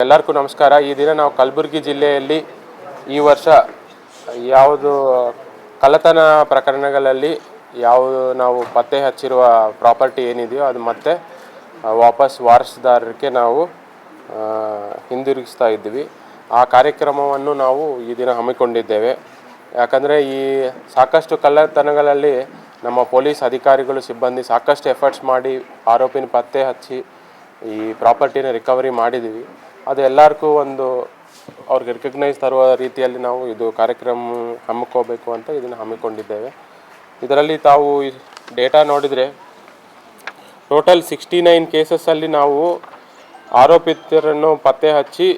ಎಲ್ಲರಿಗೂ ನಮಸ್ಕಾರ. ಈ ದಿನ ನಾವು ಕಲಬುರಗಿ ಜಿಲ್ಲೆಯಲ್ಲಿ ಈ ವರ್ಷ ಯಾವುದು ಕಳ್ಳತನ ಪ್ರಕರಣಗಳಲ್ಲಿ ಯಾವುದು ನಾವು ಪತ್ತೆ ಹಚ್ಚಿರುವ ಪ್ರಾಪರ್ಟಿ ಏನಿದೆಯೋ ಅದು ಮತ್ತೆ ವಾಪಸ್ ವಾರಸುದಾರರಿಗೆ ನಾವು ಹಿಂದಿರುಗಿಸ್ತಾ ಇದ್ದೀವಿ. ಆ ಕಾರ್ಯಕ್ರಮವನ್ನು ನಾವು ಈ ದಿನ ಹಮ್ಮಿಕೊಂಡಿದ್ದೇವೆ. ಯಾಕಂದರೆ ಈ ಸಾಕಷ್ಟು ಕಳ್ಳತನಗಳಲ್ಲಿ ನಮ್ಮ ಪೊಲೀಸ್ ಅಧಿಕಾರಿಗಳು ಸಿಬ್ಬಂದಿ ಸಾಕಷ್ಟು ಎಫರ್ಟ್ಸ್ ಮಾಡಿ ಆರೋಪಿನ ಪತ್ತೆ ಹಚ್ಚಿ ಈ ಪ್ರಾಪರ್ಟಿನ ರಿಕವರಿ ಮಾಡಿದ್ದೀವಿ. ಅದು ಎಲ್ಲರಿಗೂ ಒಂದು ಅವ್ರಿಗೆ ರಿಕಗ್ನೈಸ್ ತರುವ ರೀತಿಯಲ್ಲಿ ನಾವು ಇದು ಕಾರ್ಯಕ್ರಮ ಹಮ್ಮಿಕೋಬೇಕು ಅಂತ ಇದನ್ನು ಹಮ್ಮಿಕೊಂಡಿದ್ದೇವೆ. ಇದರಲ್ಲಿ ತಾವು ಡೇಟಾ ನೋಡಿದರೆ ಟೋಟಲ್ 69 ಕೇಸಸ್ಸಲ್ಲಿ ನಾವು ಆರೋಪಿತರನ್ನು ಪತ್ತೆ ಹಚ್ಚಿ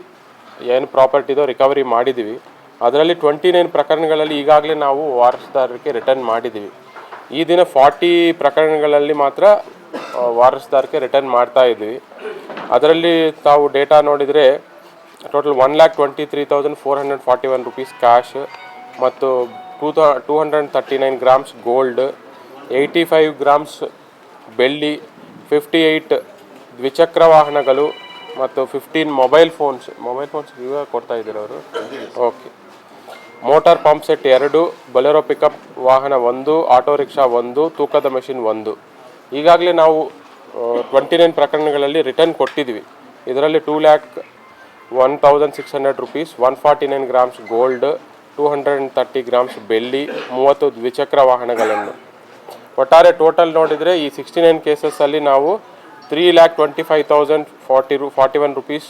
ಏನು ಪ್ರಾಪರ್ಟಿದೋ ರಿಕವರಿ ಮಾಡಿದ್ದೀವಿ. ಅದರಲ್ಲಿ 29 ಪ್ರಕರಣಗಳಲ್ಲಿ ಈಗಾಗಲೇ ನಾವು ವಾರಸುದಾರರಿಗೆ ರಿಟರ್ನ್ ಮಾಡಿದ್ದೀವಿ. ಈ ದಿನ 40 ಪ್ರಕರಣಗಳಲ್ಲಿ ಮಾತ್ರ ವಾರಸುದಾರರಿಗೆ ರಿಟರ್ನ್ ಮಾಡ್ತಾ ಇದ್ದೀವಿ. ಅದರಲ್ಲಿ ತಾವು ಡೇಟಾ ನೋಡಿದರೆ ಟೋಟಲ್ 1,23,441 ರೂಪೀಸ್ ಕ್ಯಾಶ್ ಮತ್ತು 239 ಗ್ರಾಮ್ಸ್ ಗೋಲ್ಡ್, 85 ಗ್ರಾಮ್ಸ್ ಬೆಳ್ಳಿ, 58 ದ್ವಿಚಕ್ರ ವಾಹನಗಳು ಮತ್ತು 15 ಮೊಬೈಲ್ ಫೋನ್ಸ್ ಇವಾಗ ಕೊಡ್ತಾ ಇದ್ದೀರ ಅವರು. Okay. Motor pump set 2, Bolero pickup ವಾಹನ 1, ಆಟೋ ರಿಕ್ಷಾ 1, ತೂಕದ ಮೆಷಿನ್ 1. ಈಗಾಗಲೇ ನಾವು 29 ಪ್ರಕರಣಗಳಲ್ಲಿ ರಿಟರ್ನ್ ಕೊಟ್ಟಿದ್ವಿ. ಇದರಲ್ಲಿ 2,01,600 ರೂಪೀಸ್, 149 ಗ್ರಾಮ್ಸ್ ಗೋಲ್ಡ್, 230 ಗ್ರಾಮ್ಸ್ ಬೆಳ್ಳಿ, 30 ದ್ವಿಚಕ್ರ ವಾಹನಗಳನ್ನು. ಒಟ್ಟಾರೆ ಟೋಟಲ್ ನೋಡಿದರೆ ಈ 69 ಕೇಸಸ್ಸಲ್ಲಿ ನಾವು 3,25,041 ರೂಪೀಸ್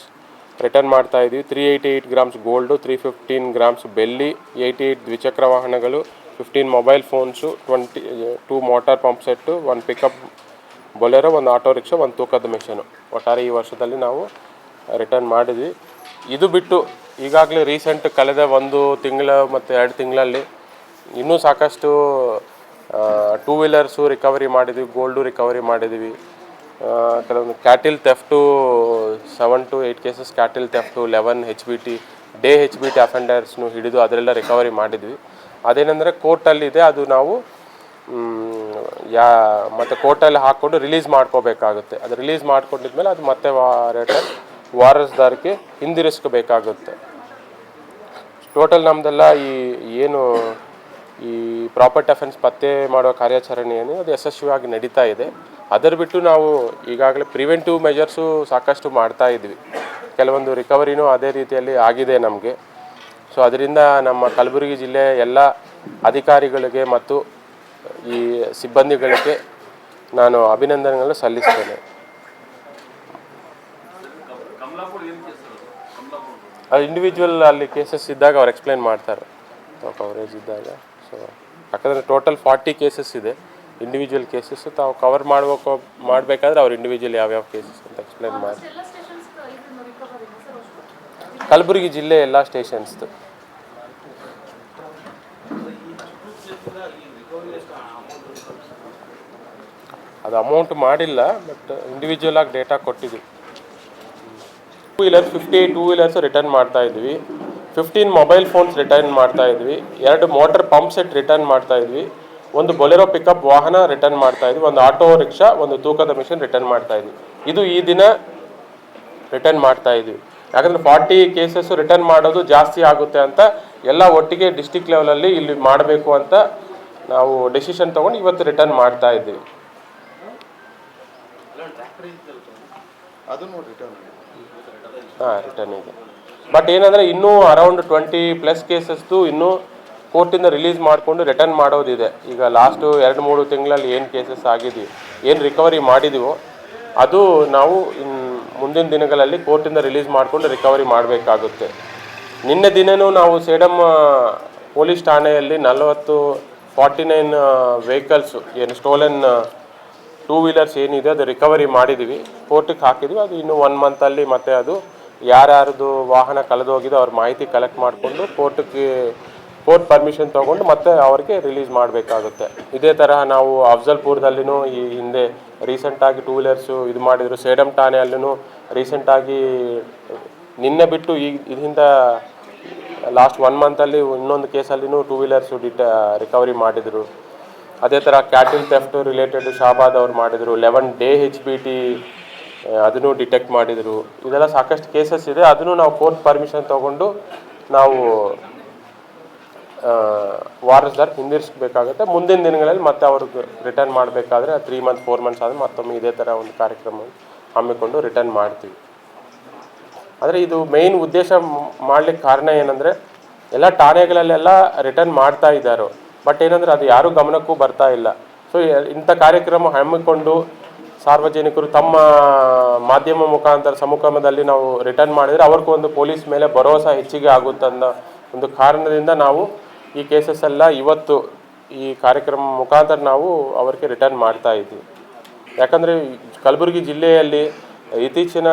ರಿಟರ್ನ್ ಮಾಡ್ತಾ ಇದ್ದೀವಿ. 388 ಗ್ರಾಮ್ಸ್ ಗೋಲ್ಡು, 315 ಗ್ರಾಮ್ಸ್ ಬೆಳ್ಳಿ, 88 ದ್ವಿಚಕ್ರ ವಾಹನಗಳು, 15 mobile phones, 22 motor pump set, 1 pickup Bolero, 1 auto rickshaw, 1 ತೂಕದ ಮೆಷಿನು ಒಟ್ಟಾರೆ ಈ ವರ್ಷದಲ್ಲಿ ನಾವು ರಿಟರ್ನ್ ಮಾಡಿದ್ವಿ. ಇದು ಬಿಟ್ಟು ಈಗಾಗಲೇ ರೀಸೆಂಟ್ ಕಳೆದ 1 ತಿಂಗಳು ಮತ್ತು 2 ತಿಂಗಳಲ್ಲಿ ಇನ್ನೂ ಸಾಕಷ್ಟು 2 ವೀಲರ್ಸು ರಿಕವರಿ ಮಾಡಿದ್ವಿ, ಗೋಲ್ಡು ರಿಕವರಿ ಮಾಡಿದ್ವಿ. ಕೆಲವೊಂದು cattle theft 7 to 8 cases cattle theft, 11 HBT day HBT ಅಫೆಂಡರ್ಸ್ನು ಹಿಡಿದು ಅದರೆಲ್ಲ ರಿಕವರಿ ಮಾಡಿದ್ವಿ. ಅದೇನೆಂದರೆ ಕೋರ್ಟಲ್ಲಿದೆ, ಅದು ನಾವು ಮತ್ತು ಕೋರ್ಟಲ್ಲಿ ಹಾಕ್ಕೊಂಡು ರಿಲೀಸ್ ಮಾಡ್ಕೋಬೇಕಾಗುತ್ತೆ. ಅದು ರಿಲೀಸ್ ಮಾಡ್ಕೊಂಡಿದ್ಮೇಲೆ ಅದು ಮತ್ತೆ ವಾರಸುದಾರಕ್ಕೆ ಹಿಂದಿರಿಸ್ಕೋಬೇಕಾಗುತ್ತೆ. ಟೋಟಲ್ ನಮ್ಮದೆಲ್ಲ ಈ ಪ್ರಾಪರ್ಟಿ ಅಫೆನ್ಸ್ ಪತ್ತೆ ಮಾಡೋ ಕಾರ್ಯಾಚರಣೆ ಏನು ಅದು ಯಶಸ್ವಿಯಾಗಿ ನಡೀತಾ ಇದೆ. ಅದರ ಬಿಟ್ಟು ನಾವು ಈಗಾಗಲೇ ಪ್ರಿವೆಂಟಿವ್ ಮೆಜರ್ಸು ಸಾಕಷ್ಟು ಮಾಡ್ತಾ ಇದ್ವಿ. ಕೆಲವೊಂದು ರಿಕವರಿನೂ ಅದೇ ರೀತಿಯಲ್ಲಿ ಆಗಿದೆ ನಮಗೆ. ಸೊ ಅದರಿಂದ ನಮ್ಮ ಕಲಬುರಗಿ ಜಿಲ್ಲೆಯ ಎಲ್ಲ ಅಧಿಕಾರಿಗಳಿಗೆ ಮತ್ತು ಈ ಸಿಬ್ಬಂದಿಗಳಿಗೆ ನಾನು ಅಭಿನಂದನೆಗಳನ್ನು ಸಲ್ಲಿಸ್ತೇನೆ. ಅದು ಇಂಡಿವಿಜುವಲ್ ಅಲ್ಲಿ ಕೇಸಸ್ ಇದ್ದಾಗ ಅವ್ರು ಎಕ್ಸ್ಪ್ಲೈನ್ ಮಾಡ್ತಾರೆ ಕವರೇಜ್ ಇದ್ದಾಗ. ಸೊ ಯಾಕಂದರೆ ಟೋಟಲ್ 40 ಕೇಸಸ್ ಇದೆ. ಇಂಡಿವಿಜುವಲ್ ಕೇಸಸ್ಸು ತಾವು ಕವರ್ ಮಾಡಬೇಕಾದ್ರೆ ಅವ್ರು ಇಂಡಿವಿಜುವಲ್ ಯಾವ್ಯಾವ ಕೇಸಸ್ ಅಂತ ಎಕ್ಸ್ಪ್ಲೈನ್ ಮಾಡಿ. ಕಲಬುರಗಿ ಜಿಲ್ಲೆ ಎಲ್ಲ ಸ್ಟೇಷನ್ಸ್ದು ಅದು ಅಮೌಂಟ್ ಮಾಡಿಲ್ಲ, ಬಟ್ ಇಂಡಿವಿಜುವಲ್ ಆಗಿ ಡೇಟಾ ಕೊಟ್ಟಿದ್ವಿ. 2 ವೀಲರ್ಸ್ ರಿಟರ್ನ್ ಮಾಡ್ತಾ ಇದ್ವಿ, 15 ಮೊಬೈಲ್ ಫೋನ್ಸ್ ರಿಟರ್ನ್ ಮಾಡ್ತಾ ಇದ್ವಿ, 2 ಮೋಟರ್ ಪಂಪ್ ಸೆಟ್ ರಿಟರ್ನ್ ಮಾಡ್ತಾ ಇದ್ವಿ, 1 ಬೊಲೆರೋ ಪಿಕಪ್ ವಾಹನ ರಿಟರ್ನ್ ಮಾಡ್ತಾ ಇದ್ವಿ, 1 ಆಟೋ ರಿಕ್ಷಾ, 1 ತೂಕದ ಮಿಷಿನ್ ರಿಟರ್ನ್ ಮಾಡ್ತಾ ಇದ್ವಿ. ಇದು ಈ ದಿನ ರಿಟರ್ನ್ ಮಾಡ್ತಾ ಇದ್ವಿ. ಯಾಕಂದರೆ 40 ಕೇಸಸ್ಸು ರಿಟರ್ನ್ ಮಾಡೋದು ಜಾಸ್ತಿ ಆಗುತ್ತೆ ಅಂತ ಎಲ್ಲ ಒಟ್ಟಿಗೆ ಡಿಸ್ಟಿಕ್ ಲೆವೆಲಲ್ಲಿ ಇಲ್ಲಿ ಮಾಡಬೇಕು ಅಂತ ನಾವು ಡೆಸಿಷನ್ ತೊಗೊಂಡು ಇವತ್ತು ರಿಟರ್ನ್ ಮಾಡ್ತಾ ಇದ್ದೀವಿ. ರಿಟರ್ನ್ ಇದೆ. ಬಟ್ ಏನಂದರೆ ಇನ್ನೂ ಅರೌಂಡ್ 20+ ಕೇಸಸ್ದು ಇನ್ನೂ ಕೋರ್ಟಿಂದ ರಿಲೀಸ್ ಮಾಡಿಕೊಂಡು ರಿಟರ್ನ್ ಮಾಡೋದಿದೆ. ಈಗ ಲಾಸ್ಟು 2-3 ತಿಂಗಳಲ್ಲಿ ಏನು ಕೇಸಸ್ ಆಗಿದೆಯೋ, ಏನು ರಿಕವರಿ ಮಾಡಿದೀವೋ ಅದು ನಾವು ಮುಂದಿನ ದಿನಗಳಲ್ಲಿ ಕೋರ್ಟಿಂದ ರಿಲೀಸ್ ಮಾಡಿಕೊಂಡು ರಿಕವರಿ ಮಾಡಬೇಕಾಗುತ್ತೆ. ನಿನ್ನೆ ದಿನವೂ ನಾವು ಸೇಡಮ್ ಪೊಲೀಸ್ ಠಾಣೆಯಲ್ಲಿ 49 ವೆಹಿಕಲ್ಸು ಏನು ಸ್ಟೋಲನ್ 2 ವೀಲರ್ಸ್ ಏನಿದೆ ಅದು ರಿಕವರಿ ಮಾಡಿದ್ದೀವಿ, ಕೋರ್ಟಿಗೆ ಹಾಕಿದ್ವಿ. ಅದು ಇನ್ನೂ 1 ಮಂತಲ್ಲಿ ಮತ್ತೆ ಅದು ಯಾರ್ಯಾರ್ದು ವಾಹನ ಕಳೆದೋಗಿದೋ ಅವ್ರ ಮಾಹಿತಿ ಕಲೆಕ್ಟ್ ಮಾಡಿಕೊಂಡು ಕೋರ್ಟ್ ಪರ್ಮಿಷನ್ ತೊಗೊಂಡು ಮತ್ತೆ ಅವ್ರಿಗೆ ರಿಲೀಸ್ ಮಾಡಬೇಕಾಗುತ್ತೆ. ಇದೇ ತರಹ ನಾವು ಅಫ್ಜಲ್ಪುರದಲ್ಲಿನೂ ಈ ಹಿಂದೆ ರೀಸೆಂಟಾಗಿ 2 ವೀಲರ್ಸು ಇದು ಮಾಡಿದರು. ಸೇಡಮ್ ಠಾಣೆಯಲ್ಲೂ ರೀಸೆಂಟಾಗಿ ನಿನ್ನೆ ಬಿಟ್ಟು ಇದರಿಂದ ಲಾಸ್ಟ್ 1 ಮಂತಲ್ಲಿ ಇನ್ನೊಂದು ಕೇಸಲ್ಲಿನೂ 2 ವೀಲರ್ಸು ರಿಕವರಿ ಮಾಡಿದರು. ಅದೇ ಥರ ಕ್ಯಾಟಿಲ್ ಥೆಫ್ಟ್ ರಿಲೇಟೆಡ್ ಶಾಬಾದ್ ಅವ್ರು ಮಾಡಿದರು. 11 ಡೇ HBT ಅದನ್ನು ಡಿಟೆಕ್ಟ್ ಮಾಡಿದರು. ಇದೆಲ್ಲ ಸಾಕಷ್ಟು ಕೇಸಸ್ ಇದೆ. ಅದನ್ನು ನಾವು ಕೋರ್ಟ್ ಪರ್ಮಿಷನ್ ತೊಗೊಂಡು ನಾವು ವಾರಸ್ದಾರ್ ಹಿಂದಿರಿಸಬೇಕಾಗುತ್ತೆ. ಮುಂದಿನ ದಿನಗಳಲ್ಲಿ ಮತ್ತೆ ಅವ್ರಿಗೆ ರಿಟರ್ನ್ ಮಾಡಬೇಕಾದ್ರೆ 3 ಮಂತ್ಸ್ 4 ಮಂತ್ಸ್ ಆದರೆ ಮತ್ತೊಮ್ಮೆ ಇದೇ ಥರ ಒಂದು ಕಾರ್ಯಕ್ರಮ ಹಮ್ಮಿಕೊಂಡು ರಿಟರ್ನ್ ಮಾಡ್ತೀವಿ. ಆದರೆ ಇದು ಮೇಯ್ನ್ ಉದ್ದೇಶ ಮಾಡಲಿಕ್ಕೆ ಕಾರಣ ಏನಂದರೆ, ಎಲ್ಲ ಠಾಣೆಗಳಲ್ಲೆಲ್ಲ ರಿಟರ್ನ್ ಮಾಡ್ತಾ ಇದ್ದಾರೆ, ಬಟ್ ಏನಂದರೆ ಅದು ಯಾರೂ ಗಮನಕ್ಕೂ ಬರ್ತಾ ಇಲ್ಲ. ಸೊ ಇಂಥ ಕಾರ್ಯಕ್ರಮ ಹಮ್ಮಿಕೊಂಡು ಸಾರ್ವಜನಿಕರು ತಮ್ಮ ಮಾಧ್ಯಮ ಮುಖಾಂತರ ಸಮ್ಮುಖದಲ್ಲಿ ನಾವು ರಿಟರ್ನ್ ಮಾಡಿದರೆ ಅವ್ರಿಗೂ ಒಂದು ಪೊಲೀಸ್ ಮೇಲೆ ಭರೋಸೆ ಹೆಚ್ಚಿಗೆ ಆಗುತ್ತನ್ನೋ ಒಂದು ಕಾರಣದಿಂದ ನಾವು ಈ ಕೇಸಸ್ ಎಲ್ಲ ಇವತ್ತು ಈ ಕಾರ್ಯಕ್ರಮ ಮುಖಾಂತರ ನಾವು ಅವ್ರಿಗೆ ರಿಟರ್ನ್ ಮಾಡ್ತಾ ಇದ್ದೀವಿ. ಯಾಕಂದರೆ ಕಲಬುರಗಿ ಜಿಲ್ಲೆಯಲ್ಲಿ ಇತ್ತೀಚಿನ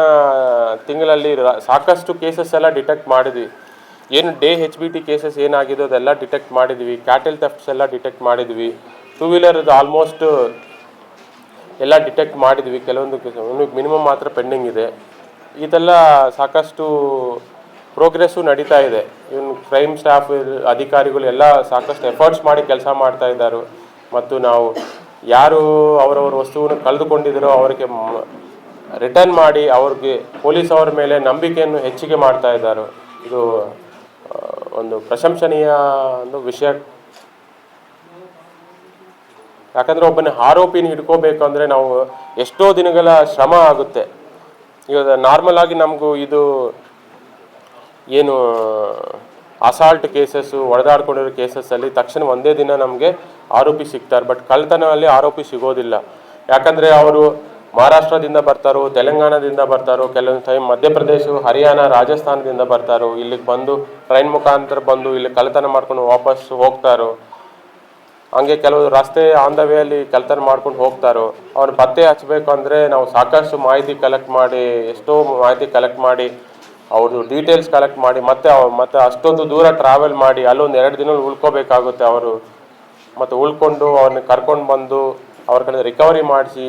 ತಿಂಗಳಲ್ಲಿ ಸಾಕಷ್ಟು ಕೇಸಸ್ ಎಲ್ಲ ಡಿಟೆಕ್ಟ್ ಮಾಡಿದ್ವಿ. ಏನು HBT ಕೇಸಸ್ ಏನಾಗಿದೆ ಅದೆಲ್ಲ ಡಿಟೆಕ್ಟ್ ಮಾಡಿದ್ವಿ. ಕ್ಯಾಟಲ್ ಥೆಫ್ಟ್ಸ್ ಎಲ್ಲ ಡಿಟೆಕ್ಟ್ ಮಾಡಿದ್ವಿ. 2 ವೀಲರ್ದು ಆಲ್ಮೋಸ್ಟ್ ಎಲ್ಲ ಡಿಟೆಕ್ಟ್ ಮಾಡಿದ್ವಿ. ಕೆಲವೊಂದು ಮಿನಿಮಮ್ ಮಾತ್ರ ಪೆಂಡಿಂಗ್ ಇದೆ. ಇದೆಲ್ಲ ಸಾಕಷ್ಟು ಪ್ರೋಗ್ರೆಸ್ಸು ನಡೀತಾ ಇದೆ. ಇವನು ಕ್ರೈಮ್ ಸ್ಟಾಫ್ ಅಧಿಕಾರಿಗಳು ಎಲ್ಲ ಸಾಕಷ್ಟು ಎಫರ್ಟ್ಸ್ ಮಾಡಿ ಕೆಲಸ ಮಾಡ್ತಾ ಇದ್ದಾರೆ. ಮತ್ತು ನಾವು ಯಾರು ಅವರವ್ರ ವಸ್ತುವನ್ನು ಕಳೆದುಕೊಂಡಿದ್ದಾರೋ ಅವರಿಗೆ ರಿಟರ್ನ್ ಮಾಡಿ ಅವ್ರಿಗೆ ಪೊಲೀಸ್ ಅವರ ಮೇಲೆ ನಂಬಿಕೆಯನ್ನು ಹೆಚ್ಚಿಗೆ ಮಾಡ್ತಾ ಇದ್ದಾರೆ. ಇದು ಒಂದು ಪ್ರಶಂಸನೀಯ ಒಂದು ವಿಷಯ. ಯಾಕಂದರೆ ಒಬ್ಬನ ಆರೋಪಿನ ಹಿಡ್ಕೋಬೇಕಂದ್ರೆ ನಾವು ಎಷ್ಟೋ ದಿನಗಳ ಶ್ರಮ ಆಗುತ್ತೆ. ಈಗ ನಾರ್ಮಲ್ ಆಗಿ ನಮಗೂ ಇದು ಏನು ಅಸಾಲ್ಟ್ ಕೇಸಸ್ಸು, ಹೊಡೆದಾಡ್ಕೊಂಡಿರೋ ಕೇಸಸ್ಸಲ್ಲಿ ತಕ್ಷಣ ಒಂದೇ ದಿನ ನಮಗೆ ಆರೋಪಿ ಸಿಗ್ತಾರೆ. ಬಟ್ ಕಳ್ಳತನದಲ್ಲಿ ಆರೋಪಿ ಸಿಗೋದಿಲ್ಲ. ಯಾಕಂದರೆ ಅವರು ಮಹಾರಾಷ್ಟ್ರದಿಂದ ಬರ್ತಾರೋ, ತೆಲಂಗಾಣದಿಂದ ಬರ್ತಾರೋ, ಕೆಲವೊಂದು ಟೈಮ್ ಮಧ್ಯಪ್ರದೇಶ, ಹರಿಯಾಣ, ರಾಜಸ್ಥಾನದಿಂದ ಬರ್ತಾರೋ, ಇಲ್ಲಿಗೆ ಬಂದು ಟ್ರೈನ್ ಮುಖಾಂತರ ಬಂದು ಇಲ್ಲಿ ಕಳ್ಳತನ ಮಾಡ್ಕೊಂಡು ವಾಪಸ್ ಹೋಗ್ತಾರೋ. ಹಂಗೆ ಕೆಲವು ರಸ್ತೆ ಆನ್ ದ ವೇಯಲ್ಲಿ ಕಳ್ಳತನ ಮಾಡ್ಕೊಂಡು ಹೋಗ್ತಾರೋ. ಅವ್ರು ಪತ್ತೆ ಹಚ್ಚಬೇಕು ಅಂದರೆ ನಾವು ಸಾಕಷ್ಟು ಮಾಹಿತಿ ಕಲೆಕ್ಟ್ ಮಾಡಿ, ಎಷ್ಟೋ ಮಾಹಿತಿ ಕಲೆಕ್ಟ್ ಮಾಡಿ, ಅವ್ರದ್ದು ಡೀಟೇಲ್ಸ್ ಕಲೆಕ್ಟ್ ಮಾಡಿ, ಮತ್ತೆ ಅಷ್ಟೊಂದು ದೂರ ಟ್ರಾವೆಲ್ ಮಾಡಿ ಅಲ್ಲೊಂದು 2 ದಿನ ಉಳ್ಕೋಬೇಕಾಗುತ್ತೆ ಅವರು. ಮತ್ತು ಉಳ್ಕೊಂಡು ಅವ್ರನ್ನ ಕರ್ಕೊಂಡು ಬಂದು ಅವ್ರ ಕಡೆ ರಿಕವರಿ ಮಾಡಿಸಿ,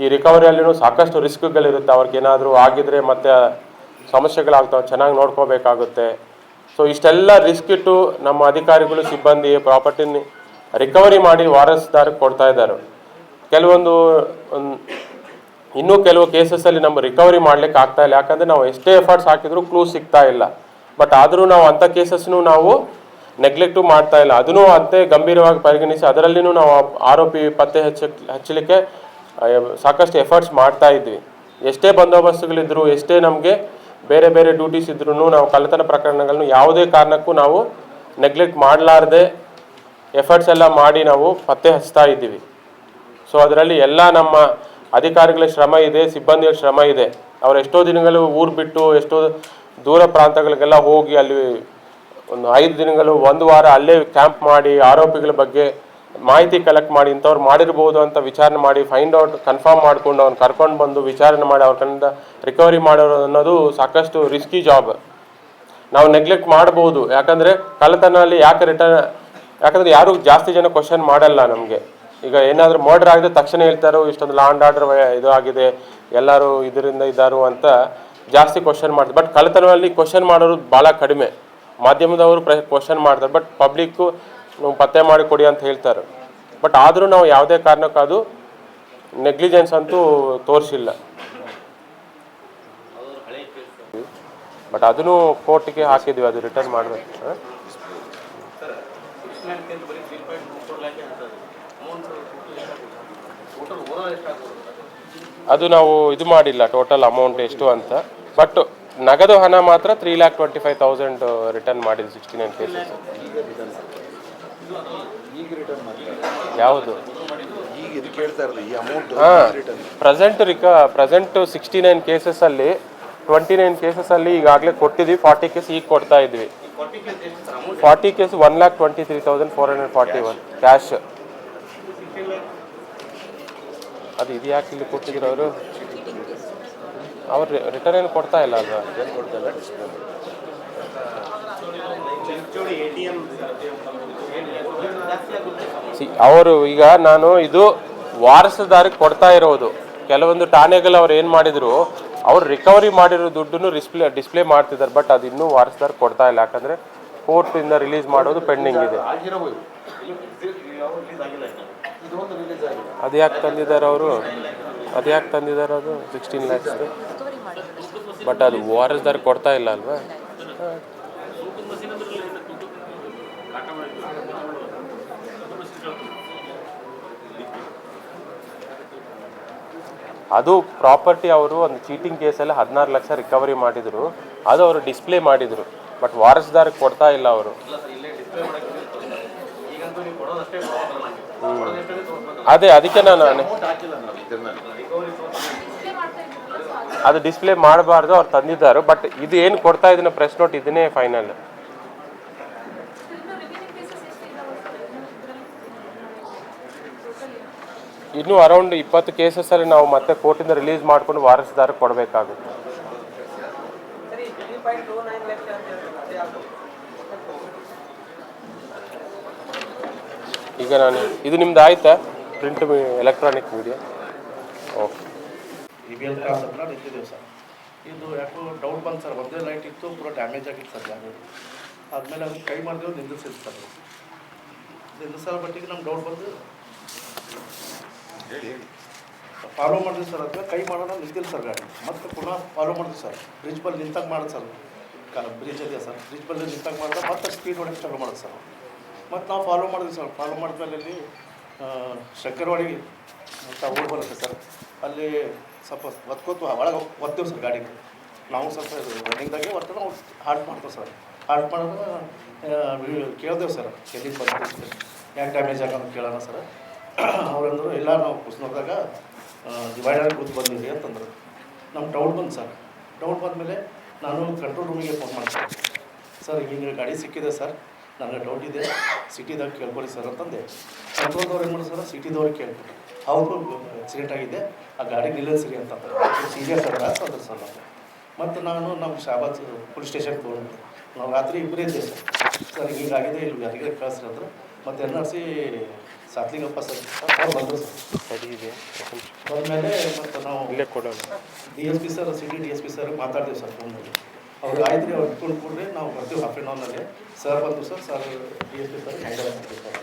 ಈ ರಿಕವರಿಯಲ್ಲಿನೂ ಸಾಕಷ್ಟು ರಿಸ್ಕ್ಗಳಿರುತ್ತೆ. ಅವ್ರಿಗೇನಾದರೂ ಆಗಿದ್ರೆ ಮತ್ತೆ ಸಮಸ್ಯೆಗಳಾಗ್ತವೆ, ಚೆನ್ನಾಗಿ ನೋಡ್ಕೋಬೇಕಾಗುತ್ತೆ. ಸೊ ಇಷ್ಟೆಲ್ಲ ರಿಸ್ಕ್ ಇಟ್ಟು ನಮ್ಮ ಅಧಿಕಾರಿಗಳು, ಸಿಬ್ಬಂದಿ ಪ್ರಾಪರ್ಟಿನ ರಿಕವರಿ ಮಾಡಿ ವಾರಸ್ದಾರಕ್ಕೆ ಕೊಡ್ತಾ ಇದ್ದಾರೆ. ಇನ್ನೂ ಕೆಲವು ಕೇಸಸ್ಸಲ್ಲಿ ನಮ್ಮ ರಿಕವರಿ ಮಾಡ್ಲಿಕ್ಕೆ ಆಗ್ತಾ ಇಲ್ಲ. ಯಾಕಂದರೆ ನಾವು ಎಷ್ಟೇ ಎಫರ್ಟ್ಸ್ ಹಾಕಿದ್ರೂ ಕ್ಲೂ ಸಿಗ್ತಾ ಇಲ್ಲ. ಬಟ್ ಆದರೂ ನಾವು ಅಂಥ ಕೇಸಸ್ನು ನಾವು ನೆಗ್ಲೆಕ್ಟು ಮಾಡ್ತಾ ಇಲ್ಲ. ಅದನ್ನು ಅಂತೆ ಗಂಭೀರವಾಗಿ ಪರಿಗಣಿಸಿ ಅದರಲ್ಲಿನೂ ನಾವು ಆರೋಪಿ ಪತ್ತೆ ಹಚ್ಚಲಿಕ್ಕೆ ಸಾಕಷ್ಟು ಎಫರ್ಟ್ಸ್ ಮಾಡ್ತಾ ಇದ್ವಿ. ಎಷ್ಟೇ ಬಂದೋಬಸ್ತುಗಳಿದ್ರು, ಎಷ್ಟೇ ನಮಗೆ ಬೇರೆ ಬೇರೆ ಡ್ಯೂಟೀಸ್ ಇದ್ರೂ ನಾವು ಕಳ್ಳತನ ಪ್ರಕರಣಗಳನ್ನು ಯಾವುದೇ ಕಾರಣಕ್ಕೂ ನಾವು ನೆಗ್ಲೆಕ್ಟ್ ಮಾಡಲಾರ್ದೆ ಎಫರ್ಟ್ಸ್ ಎಲ್ಲ ಮಾಡಿ ನಾವು ಪತ್ತೆ ಹಚ್ತಾ ಇದ್ದೀವಿ. ಸೊ ಅದರಲ್ಲಿ ಎಲ್ಲ ನಮ್ಮ ಅಧಿಕಾರಿಗಳ ಶ್ರಮ ಇದೆ, ಸಿಬ್ಬಂದಿಯ ಶ್ರಮ ಇದೆ. ಅವ್ರು ಎಷ್ಟೋ ದಿನಗಳು ಊರು ಬಿಟ್ಟು ಎಷ್ಟೋ ದೂರ ಪ್ರಾಂತಗಳಿಗೆಲ್ಲ ಹೋಗಿ ಅಲ್ಲಿ ಒಂದು 5 ದಿನಗಳು 1 ವಾರ ಅಲ್ಲೇ ಕ್ಯಾಂಪ್ ಮಾಡಿ ಆರೋಪಿಗಳ ಬಗ್ಗೆ ಮಾಹಿತಿ ಕಲೆಕ್ಟ್ ಮಾಡಿ, ಇಂಥವ್ರು ಮಾಡಿರ್ಬೋದು ಅಂತ ವಿಚಾರಣೆ ಮಾಡಿ ಫೈಂಡ್ ಔಟ್ ಕನ್ಫರ್ಮ್ ಮಾಡಿಕೊಂಡು ಅವ್ನು ಕರ್ಕೊಂಡು ಬಂದು ವಿಚಾರಣೆ ಮಾಡಿ ಅವ್ರ ಕಡೆಯಿಂದ ರಿಕವರಿ ಮಾಡೋದು ಅನ್ನೋದು ಸಾಕಷ್ಟು ರಿಸ್ಕಿ ಜಾಬ್. ನಾವು ನೆಗ್ಲೆಕ್ಟ್ ಮಾಡ್ಬೋದು. ಯಾಕಂದರೆ ಕಳ್ಳತನಲ್ಲಿ ಯಾಕಂದರೆ ಯಾರು ಜಾಸ್ತಿ ಜನ ಕ್ವಶನ್ ಮಾಡಲ್ಲ ನಮಗೆ. ಈಗ ಏನಾದರೂ ಮರ್ಡರ್ ಆಗಿದೆ ತಕ್ಷಣ ಹೇಳ್ತಾರೋ ಇಷ್ಟೊಂದು ಲಾ ಆ್ಯಂಡ್ ಆರ್ಡರ್ ಇದು ಆಗಿದೆ, ಎಲ್ಲರೂ ಇದರಿಂದ ಇದ್ದಾರು ಅಂತ ಜಾಸ್ತಿ ಕ್ವಶನ್ ಮಾಡ್ತಾರೆ. ಬಟ್ ಕಳ್ಳತನದಲ್ಲಿ ಕ್ವಶನ್ ಮಾಡೋರು ಭಾಳ ಕಡಿಮೆ. ಮಾಧ್ಯಮದವರು ಕ್ವಶನ್ ಮಾಡ್ತಾರೆ, ಬಟ್ ಪಬ್ಲಿಕ್ಕು ನೀವು ಪತ್ತೆ ಮಾಡಿ ಕೊಡಿ ಅಂತ ಹೇಳ್ತಾರೆ. ಬಟ್ ಆದರೂ ನಾವು ಯಾವುದೇ ಕಾರಣಕ್ಕೂ ಅದು ನೆಗ್ಲಿಜೆನ್ಸ್ ಅಂತೂ ತೋರಿಸಿಲ್ಲ. ಬಟ್ ಅದನ್ನು ಕೋರ್ಟಿಗೆ ಹಾಕಿದ್ವಿ, ಅದು ರಿಟರ್ನ್ ಮಾಡಬೇಕು. ಅದು ನಾವು ಇದು ಮಾಡಿಲ್ಲ ಟೋಟಲ್ ಅಮೌಂಟ್ ಎಷ್ಟು ಅಂತ. ಬಟ್ ನಗದು ಹಣ ಮಾತ್ರ 3,25,000 ರಿಟರ್ನ್ ಮಾಡಿದ್ವಿ 69 ಕೇಸಸ್. ಯಾವುದು ಪ್ರೆಸೆಂಟ್ 69 ಕೇಸಸ್ಸಲ್ಲಿ 29 ಕೇಸಸ್ಸಲ್ಲಿ ಈಗಾಗಲೇ ಕೊಟ್ಟಿದ್ವಿ. 40 ಕೇಸ್ ಈಗ ಕೊಡ್ತಾ ಇದ್ವಿ. 40 ಕೇಸ್ 1,23,441 ಕ್ಯಾಶ್. ಅದು ಇದು ಯಾಕೆ ಇಲ್ಲಿ ಕೊಟ್ಟಿದ್ರು ಅವ್ರು ರಿಟರ್ನ್ ಏನು ಕೊಡ್ತಾ ಇಲ್ಲ ಅದು. ಅವರು ಈಗ ನಾನು ಇದು ವಾರಸುದಾರಿಗೆ ಕೊಡ್ತಾ ಇರೋದು. ಕೆಲವೊಂದು ಠಾಣೆಗಳು ಅವ್ರು ಏನು ಮಾಡಿದ್ರು, ಅವ್ರು ರಿಕವರಿ ಮಾಡಿರೋ ದುಡ್ಡನ್ನು ಡಿಸ್ಪ್ಲೇ ಮಾಡ್ತಿದ್ದಾರೆ. ಬಟ್ ಅದು ಇನ್ನೂ ವಾರಸುದಾರ ಕೊಡ್ತಾ ಇಲ್ಲ. ಯಾಕಂದರೆ ಕೋರ್ಟಿಂದ ರಿಲೀಸ್ ಮಾಡೋದು ಪೆಂಡಿಂಗ್ ಇದೆ. ಅದು ಯಾಕೆ ತಂದಿದ್ದಾರೆ ಅವರು? ಅದು ಯಾಕೆ ತಂದಿದ್ದಾರೆ ಅದು 16 ಲ್ಯಾಕ್ಸ್? ರಿಕವರಿ ಮಾಡಿದ್ರು. ಬಟ್ ಅದು ವಾರಸ್ದಾರ್ ಕೊಡ್ತಾ ಇಲ್ಲ ಅಲ್ವಾ? ಅದು ಪ್ರಾಪರ್ಟಿ ಅವರು ಒಂದು ಚೀಟಿಂಗ್ ಕೇಸಲ್ಲಿ 16 ಲಕ್ಷ ರಿಕವರಿ ಮಾಡಿದರು. ಅದು ಅವರು ಡಿಸ್ಪ್ಲೇ ಮಾಡಿದರು, ಬಟ್ ವಾರಸ್ದಾರಿಗೆ ಕೊಡ್ತಾ ಇಲ್ಲ ಅವರು. ಅದೇ ಅದಕ್ಕೆ ನಾನು ಅದು ಡಿಸ್ಪ್ಲೇ ಮಾಡಬಾರ್ದು ಅವ್ರು ತಂದಿದ್ದಾರೆ. ಬಟ್ ಇದು ಏನು ಕೊಡ್ತಾ ಇದನ್ನ ಪ್ರೆಸ್ ನೋಟ್ ಇದನ್ನೇ ಫೈನಲ್. ಇನ್ನೂ ಅರೌಂಡ್ 20 ಕೇಸಸ್ಸಲ್ಲಿ ನಾವು ಮತ್ತೆ ಕೋರ್ಟಿಂದ ರಿಲೀಸ್ ಮಾಡ್ಕೊಂಡು ವಾರಸ್ದಾರ ಕೊಡಬೇಕಾಗುತ್ತೆ. ಈಗ ನಾನು ಇದು ನಿಮ್ದು ಆಯ್ತಾ print electronic media? Okay. EBL cross ಹತ್ರ ನಿಂತಿದ್ದೀವಿ ಸರ್. ಇದು ಯಾಕೋ ಡೌಟ್ ಬಂತು ಸರ್. ಒಂದೇ ಲೈಟ್ ಇತ್ತು, ಪೂರ ಡ್ಯಾಮೇಜ್ ಆಗಿತ್ತು ಸರ್ ಜಾಗ. ಆದಮೇಲೆ ಅದನ್ನು ಕೈ ಮಾಡಿದೆವು, ನಿಂದಿಸಿದ್ದು ಸರ್. ನಿಂದಿಸೋ ಬಟ್ಟಿಗೆ ನಮ್ಗೆ ಡೌಟ್ ಬಂದು ಫಾಲೋ ಮಾಡಿದ್ವಿ ಸರ್. ಅದಕ್ಕೆ ಕೈ ಮಾಡೋಣ ನಿಂತಿಲ್ಲ ಸರ್ ಗಾಡಿ. ಮತ್ತು ಪುನಃ ಫಾಲೋ ಮಾಡಿದ್ವಿ ಸರ್. ಬ್ರಿಡ್ಜ್ ಬಲ್ಲಿ ನಿಂತಾಗ ಮಾಡೋದು ಸರ್. ಬ್ರಿಡ್ಜ್ ಇದೆಯಾ ಸರ್, ಬ್ರಿಡ್ಜ್ ಬಲ್ಲಿ ನಿಂತಾಗ ಮಾಡಿದ್ರೆ ಮತ್ತೆ ಸ್ಪೀಡ್ ಹೊಡೆಯೋಕ್ಕೆ ಚಾಲೂ ಮಾಡೋದು ಸರ್. ಮತ್ತು ನಾವು ಫಾಲೋ ಮಾಡಿದ್ವಿ ಸರ್. ಫಾಲೋ ಮಾಡಿದ್ಮೇಲೆ ಅಲ್ಲಿ ಶಂಕರವಾಡಿ ಅಂತ ಊರು ಬರುತ್ತೆ ಸರ್. ಅಲ್ಲಿ ಸ್ವಲ್ಪ ಒತ್ಕೋತು ಒಳಗೆ ಒತ್ತೇವೆ ಸರ್ ಗಾಡಿಗೆ. ನಾವು ಸ್ವಲ್ಪ ರನ್ನಿಂಗ್ದಾಗೆ ಒತ್ತು ನಾವು ಹಾಲ್ಟ್ ಮಾಡ್ತೇವೆ ಸರ್. ಹಾಲ್ಟ್ ಮಾಡಿದ್ರೆ ಕೇಳ್ದೇವು ಸರ್, ಎಲ್ಲಿಗೆ ಬಂದು ಯಾಕೆ ಡ್ಯಾಮೇಜ್ ಆಗೋದು ಕೇಳೋಣ ಸರ್. ಅವ್ರಂದ್ರು ಇಲ್ಲ ನಾವು ಕುಸ್ನೋದಾಗ ಡಿವೈಡರ್ ಕೂತು ಬಂದಿದ್ವಿ ಅಂತಂದ್ರು. ನಮ್ಗೆ ಡೌಟ್ ಬಂದು ಸರ್. ಡೌಟ್ ಬಂದಮೇಲೆ ನಾನು ಕಂಟ್ರೋಲ್ ರೂಮಿಗೆ ಫೋನ್ ಮಾಡ್ತೀನಿ ಸರ್. ಹಿಂಗೆ ಗಾಡಿ ಸಿಕ್ಕಿದೆ ಸರ್, ನನಗೆ ಡೌಟ್ ಇದೆ, ಸಿಟಿದಾಗ ಕೇಳ್ಕೊಳ್ಳಿ ಸರ್ ಅಂತಂದೆ. ಕಂಟ್ರೋಲ್ದವ್ರು ಏನು ಮಾಡಿ ಸರ್, ಸಿಟಿದವ್ರಿಗೆ ಕೇಳ್ಬಿಟ್ಟು ಅವರು ಆಕ್ಸಿಡೆಂಟ್ ಆಗಿದೆ, ಆ ಗಾಡಿ ನಿಲ್ಲಿಸ್ರಿ ಅಂತಂದ್ರೆ ಸೀರಿಯಸ್ ಅದ ಅಂತಂದ್ರೆ ಸರ್. ಮತ್ತು ನಾನು ನಮ್ಮ ಶಾಬಾದ್ ಪೊಲೀಸ್ ಸ್ಟೇಷನ್ಗೆ ತೊಗೊಂಡು ನಾವು ರಾತ್ರಿ ಇಬ್ಬರೇ ಇದ್ದೆ ಸರ್. ಸರ್ ಹೀಗಾಗಿದೆ, ಇಲ್ಲಿ ಯಾರಿಗೆ ಕಳಿಸ್ರಿ ಅಂದ್ರೆ ಮತ್ತು NRC ಸಾತ್ಲಿಂಗಪ್ಪ ಸರ್ ಅವ್ರು ಬಂದರು ಸರ್. ಬಂದಮೇಲೆ ಮತ್ತು ನಾವು DSP sir, city DSP sir ಮಾತಾಡ್ತೀವಿ ಸರ್ ಫೋನಲ್ಲಿ. ಅವ್ರು ಆಯ್ತು ರೀ, ಅವ್ರು ಇಟ್ಕೊಂಡು ಕೂಡ್ರಿ, ನಾವು ಬರ್ತೀವಿ ಹಾಫ್ ಆನ್ ಅವರ್ನಲ್ಲಿ. ಸರ್ ಬಂದು ಸರ್ DSP ಸರ್ ಹ್ಯಾಂಡಲ್ ಮಾಡ್ತೀವಿ ಸರ್.